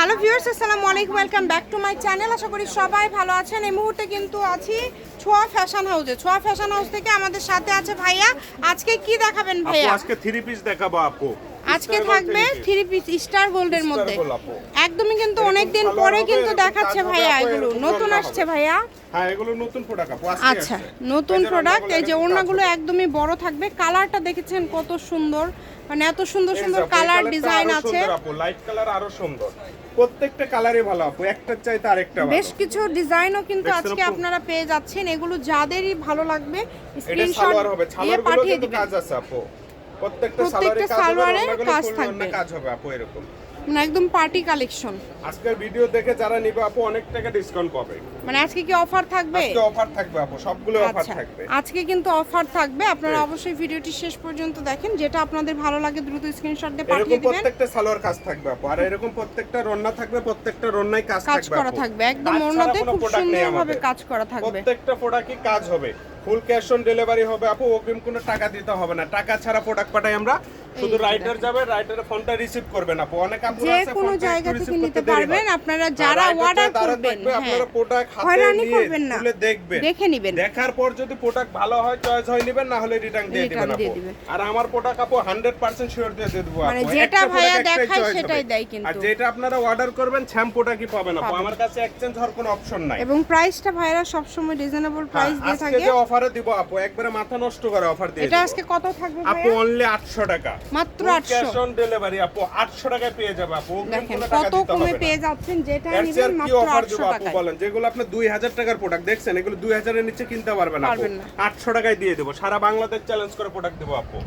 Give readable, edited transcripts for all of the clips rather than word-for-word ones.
Hello viewers, আসসালামু আলাইকুম, welcome back to my channel. আশা করি সবাই ভালো আছেন। এই মুহূর্তে কিন্তু আছি ছোঁয়া ফ্যাশন হাউসে। ছোঁয়া ফ্যাশন হাউস থেকে আমাদের সাথে আছে ভাইয়া। আজকে কি দেখাবেন ভাইয়া? আজকে 3 পিস দেখাবো আপু। আজকে থাকবে 3 পিস স্টার গোল্ডের মধ্যে। একদমই কিন্তু অনেকদিন পরে কিন্তু দেখাচ্ছে ভাইয়া। এগুলো নতুন আসছে ভাইয়া। হ্যাঁ, এগুলো নতুন প্রোডাক্ট আপু। আচ্ছা, নতুন প্রোডাক্ট। এই যে ওড়নাগুলো একদমই বড় থাকবে। কালারটা দেখেছেন কত সুন্দর, মানে এত সুন্দর সুন্দর কালার ডিজাইন আছে। লাইট কালার আরো সুন্দর, প্রত্যেকটা কালারই ভালো আপু, একটার চাইতে আরেকটা ভালো। বেশ কিছু ডিজাইনও কিন্তু আজকে আপনারা পেয়ে যাচ্ছেন। এগুলো যাদেরই ভালো লাগবে স্ক্রিনশট দিয়ে পাঠিয়ে দিবেন। কাজ আছে আপু, প্রত্যেকটা সালোয়ারে কাজ থাকবে, কাজ হবে আপু এরকম, মানে একদম পার্টি কালেকশন। আজকের ভিডিও দেখে যারা নিবে আপু অনেক টাকা ডিসকাউন্ট পাবে। মানে আজকে কি অফার থাকবে? আজকে অফার থাকবে আপু, সবগুলো অফার থাকবে। আজকে কিন্তু অফার থাকবে। আপনারা অবশ্যই ভিডিওটি শেষ পর্যন্ত দেখেন। যেটা আপনাদের ভালো লাগে দ্রুত স্ক্রিনশট দিয়ে পাঠিয়ে দিবেন। প্রত্যেকটা সালোয়ার কাজ থাকবে আপু, আর এরকম প্রত্যেকটা রন্না থাকবে, প্রত্যেকটা রন্নায় কাজ করা থাকবে। একদম ওড়নাতে খুব সুন্দরভাবে কাজ করা থাকবে। প্রত্যেকটা প্রোডাক্টই কাজ হবে। ফুল ক্যাশ অন ডেলিভারি হবে আপু, অগ্রিম কোনো টাকা দিতে হবে না। টাকা ছাড়া প্রোডাক্ট পাঠাই আমরা, শুধু রাইটার যাবে, রাইটারের ফোনটা রিসিভ করবেন আপু। অনেক আপু আছে যে কোনো জায়গা থেকে নিতে পারবেন। আপনারা যারা অর্ডার করবেন, আপনারা প্রোডাক্ট হাতে নিয়ে খুলে দেখবেন, দেখে নেবেন। দেখার পর যদি প্রোডাক্ট ভালো হয় চয়েস হয় নেবেন, না হলে রিটার্ন দিয়ে দিবেন আপু। আর আমার প্রোডাক্ট আপু 100% শিওর দিয়ে দেব আপু। মানে যেটা ভাইয়া দেখায় সেটাই দেয় কিন্তু। আর যেটা আপনারা অর্ডার করবেন শ্যাম্পুটা কি পাবেন আপু, আমার কাছে এক্সচেঞ্জ হওয়ার কোনো অপশন নাই। এবং প্রাইসটা ভাইরা সব সময় রিজনেবল প্রাইস দিয়ে থাকে। আজকে যে অফারে দিব আপু, একবারে মাথা নষ্ট করে অফার দিয়ে। এটা আজকে কত থাকবে ভাইয়া? আপু অনলি 800 টাকা, মাত্র 800 ক্যাশ অন ডেলিভারি আপু। 800 টাকায় পেয়ে যাবে আপু। দেখেন কত কমে পেয়ে যাচ্ছেন। যেটা নেবেন মাত্র 800 টাকায়। বলেন যেগুলো আপনি 2000 টাকার প্রোডাক্ট দেখছেন, এগুলো 2000 এর নিচে কিনতে পারবেন আপু। 800 টাকায় দিয়ে দেব। সারা বাংলাদেশ চ্যালেঞ্জ করে প্রোডাক্ট দেব আপু।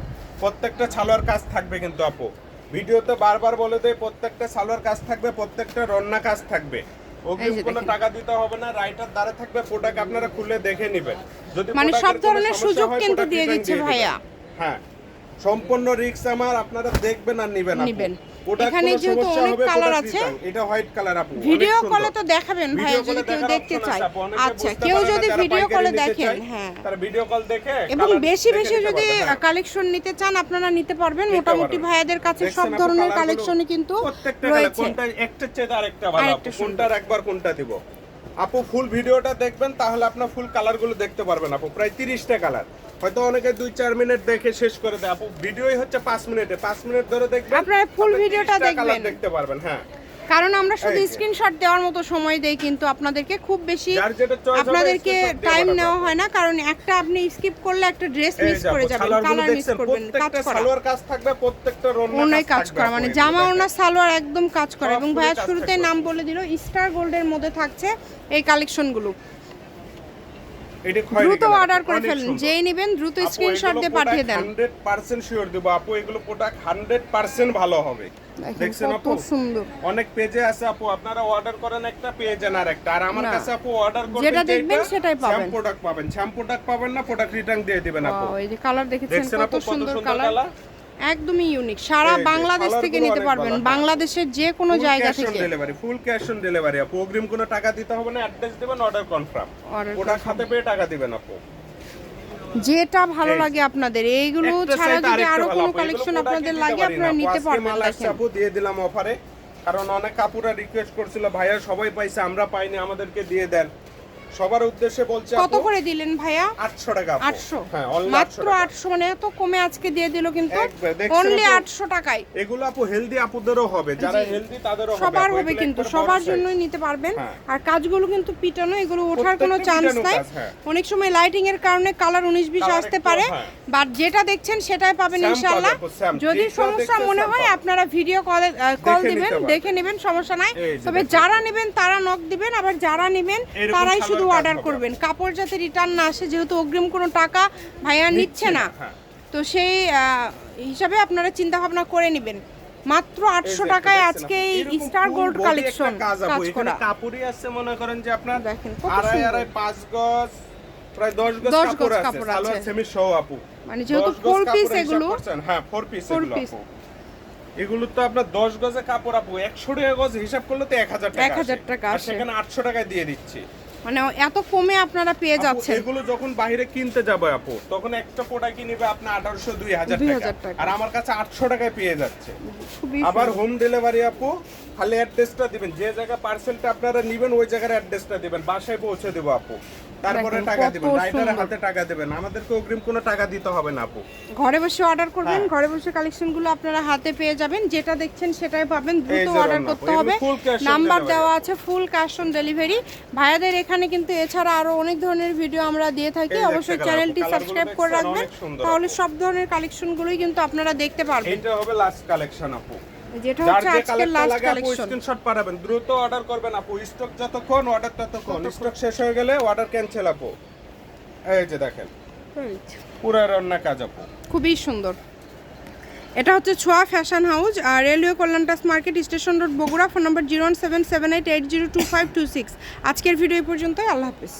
প্রত্যেকটা সালোয়ার কাজ থাকবে কিন্তু আপু। ভিডিওতে বারবার বলে দেই, প্রত্যেকটা সালোয়ার কাজ থাকবে, প্রত্যেকটা রন্না কাজ থাকবে। অগ্রিম কোনো টাকা দিতে হবে না। রাইটার দ্বারা থাকবে, প্রোডাক্ট আপনারা খুলে দেখে নেবেন। যদি মানে সব ধরনের সুযোগ কিন্তু দিয়ে দিচ্ছে ভাইয়া। হ্যাঁ, সম্পূর্ণ রিস্ক আমার, আপনারা দেখবেন আর নেবেন আপু। এখানে যেহেতু অনেক কালার আছে, এটা হোয়াইট কালার আপু। ভিডিও কলে তো দেখাবেন ভাইয়া, যদি কেউ দেখতে চায়। আচ্ছা, কেউ যদি ভিডিও কলে দেখেন, হ্যাঁ, তার ভিডিও কল দেখে এবং বেশি বেশি যদি কালেকশন নিতে চান আপনারা নিতে পারবেন। মোটামুটি ভাইয়াদের কাছে সব ধরনের কালেকশনই কিন্তু রয়েছে। কোনটা একটার চেয়ে আরেকটা ভালো আপু, কোনটার একবার কোনটা দিব আপু। ফুল ভিডিওটা দেখবেন, তাহলে আপনার ফুল কালারগুলো দেখতে পারবেন আপু। প্রায় 30টা কালার, হয়তো অনেকে 2-4 মিনিট দেখে শেষ করে দেয় আপু। ভিডিওই হচ্ছে 5 মিনিটে, 5 মিনিট ধরে দেখবেন, আপনারা ফুল ভিডিওটা দেখবেন, দেখতে পারবেন। হ্যাঁ, কারণ আমরা শুধু স্ক্রিনশট দেওয়ার মতো সময় দেই, কিন্তু আপনাদেরকে খুব বেশি আপনাদেরকে টাইম নেওয়া হয় না। কারণ একটা আপনি স্কিপ করলে একটা ড্রেস মিস করে যাবেন, কালার মিস করবেন। কাজ করা, সালোয়ার কাজ থাকবে, প্রত্যেকটা ওনাই কাজ করা, মানে জামা ওনা সালোয়ার একদম কাজ করা। এবং ভাইয়া শুরুতে নাম বলে দিল, স্টার গোল্ডের মধ্যে থাকছে এই কালেকশনগুলো। দ্রুত অর্ডার করে ফেলুন, যেই নেবেন দ্রুত স্ক্রিনশট দিয়ে পাঠিয়ে দেন। 100% শিওর দেব আপু, এগুলো প্রোডাক্ট 100% ভালো হবে। দেখছেন আপু, সুন্দর অনেক পেজে আছে আপু, আপনারা অর্ডার করেন একটা, পেজ আর একটা। আর আমার কাছে আপু অর্ডার করলে যেটা দেখবেন সেটাই পাবেন। শ্যাম্পু প্রোডাক্ট পাবেন, শ্যাম্পু প্রোডাক্ট পাবেন না, প্রোডাক্ট রিটার্ন দিয়ে দিবেন আপু। এই যে কালার দেখেছেন কত সুন্দর কালার, একদমই ইউনিক। সারা বাংলাদেশ থেকে নিতে পারবেন, বাংলাদেশের যে কোনো জায়গা থেকে। ফুল ক্যাশ অন ডেলিভারি আপু, অগ্রিম কোনো টাকা দিতে হবে না। অ্যাড্রেস দিবেন, অর্ডার কনফার্ম, প্রোডাক্ট হাতে পেয়ে টাকা দিবেন আপু। যেটা ভালো লাগে আপনাদের। এইগুলো ছাড়া যদি আরো কোনো কালেকশন আপনাদের লাগে, আপনারা নিতে পারবেন। দেখেন আপু দিয়ে দিলাম অফারে, কারণ অনেক কাপুরা রিকোয়েস্ট করছিল, ভাইয়া সবাই পাইছে, আমরা পাইনি, আমাদেরকে দিয়ে দেন। সবার উদ্দেশ্যে বলছি। কত করে দিলেন ভাইয়া? 800 টাকা। 800, হ্যাঁ, মাত্র 800। মানে এত কমে আজকে দিয়ে দিল কিন্তু, অনলি 800 টাকায়। এগুলো আপু হেলদি আপুদেরও হবে, যারা হেলদি তাদেরও হবে, সবার হবে কিন্তু, সবার জন্যই নিতে পারবেন। আর কাজগুলো কিন্তু পিটানো, এগুলো ওঠার কোনো চান্স নাই। অনেক সময় লাইটিং এর কারণে কালার 19-20 আসতে পারে, বাট যেটা দেখছেন সেটাই পাবেন ইনশাআল্লাহ। যদি সমস্যা মনে হয় আপনারা ভিডিও কল দিবেন, দেখে নেবেন, সমস্যা নাই। তবে যারা নেবেন তারা নক দিবেন, আবার যারা নেবেন তারাই শুধু অর্ডার করবেন। কাপড় যাতে রিটার্ন না আসে, যেহেতু অগ্রিম কোনো টাকা ভাইয়া নিচ্ছে না, তো সেই হিসাবে আপনারা চিন্তা ভাবনা করে নেবেন। মাত্র 800 টাকায় আজকে এই স্টার গোল্ড কালেকশন কাজ করা। কাপড়ই আছে, মনে করেন যে আপনার দেখেন 5 গজ, প্রায় 10 গজ কাপড় আছে, সালোয়ার সেমি সহ আপু। মানে যেহেতু 4 পিস এগুলো, হ্যাঁ 4 পিস এগুলো আপু। এগুলো তো আপনার 10 গজে কাপড় আপু, 100 টাকা গজ হিসাব করলে তো 1000 টাকা, 1000 টাকা, আর সেখানে 800 টাকায় দিয়ে দিচ্ছি। মানে এত কমে আপনারা পেয়ে আপু, যাচ্ছেন। এগুলো যখন বাইরে কিনতে যাবে আপু তখন একটা প্রোডাক্ট নিবে আপনি 1800 2000 টাকা, আর আমার কাছে 800 টাকায় পেয়ে যাচ্ছে। খুবই আবার হোম ডেলিভারি আপু, খালি অ্যাড্রেসটা দিবেন, যে জায়গা পার্সেলটা আপনারা নেবেন ওই জায়গার অ্যাড্রেসটা দিবেন, বাসায় পৌঁছে দেব আপু, তারপরে দেখেন, টাকা কত দিবেন, রাইটারের সুন্দর। হাতে টাকা দিবেন, আমাদেরকে অগ্রিম কোনো টাকা দিতে হবে না আপু। ঘরে বসে অর্ডার করবেন, হ্যাঁ। ঘরে বসে কালেকশনগুলো আপনারা হাতে পেয়ে যাবেন, যেটা দেখছেন সেটাই পাবেন। এই দ্রুত যে অর্ডার রান্না, করতে এগুলো হবে, full cash on number delivery। দেওয়া আছে, ফুল ক্যাশ অন ডেলিভারি। ভাইয়াদের এখানে কিন্তু এছাড়া আরো অনেক ধরনের ভিডিও আমরা দিয়ে থাকি, এই যে অবশ্যই একটা চ্যানেলটি কালার, সাবস্ক্রাইব কালারগুলো করে দেখছেন, রাখবেন, অনেক সুন্দর তাহলে আপু। সব ধরনের কালেকশনগুলোই কিন্তু আপনারা দেখতে পারবেন। এইটা হবে লাস্ট কালেকশন আপু, যেটা যার হচ্ছে যে আজকের কালারটা লাস্ট লাগে আপু কালেকশন। স্ক্রিনশট পাঠাবেন, দ্রুত অর্ডার করবেন আপু, স্টক যতক্ষণ অর্ডার ততক্ষণ, স্টক শেষ হয়ে গেলে অর্ডার ক্যান্সেল আপু। এই যে দেখেন পুরো রান্না কাজ আপু, খুবই সুন্দর। এটা হচ্ছে ছোঁয়া ফ্যাশন হাউস, আর রেলওয়ে কল্যাণটাস market, station road, Bogura. Phone number 01778802526। আজকের ভিডিও এই পর্যন্তই, আল্লাহ হাফিজ।